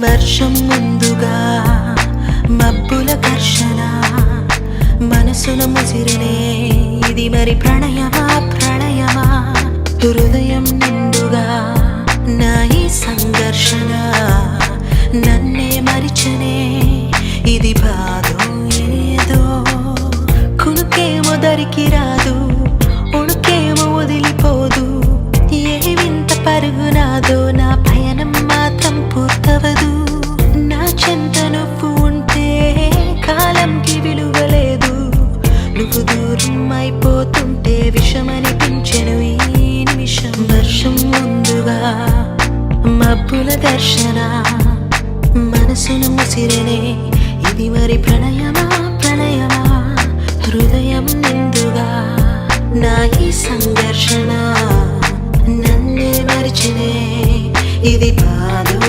వర్షం ముందుగా మబ్బుల ఘర్షణ మనసున ముసిరినే ఇది మరి ప్రణయమా ప్రణయమా హృదయం నిండుగా నా ఈ సంఘర్షణ నన్నే మరిచనే ఇది బాధో ఏదో కునుకేమో దరికి రాదు ఉణుకేమో వదిలిపోదు ఏ వింత పరుగునాదో నా పయనం మాత్రం పూర్తవదు నా చెంత నువ్వు ఉంటే కాలంకి విలువలేదు నువ్వు దూరం అయిపోతుంటే విషమనిపించెను ఈ నిమిషం వర్షం ముందుగా మబ్బుల దర్శన మనసును ముసిరనే ఇది మరి ప్రణయమా ప్రణయమా హృదయం నిండుగా నా ఈ సంఘర్షణ నన్నే మరిచినే ఇది బాధో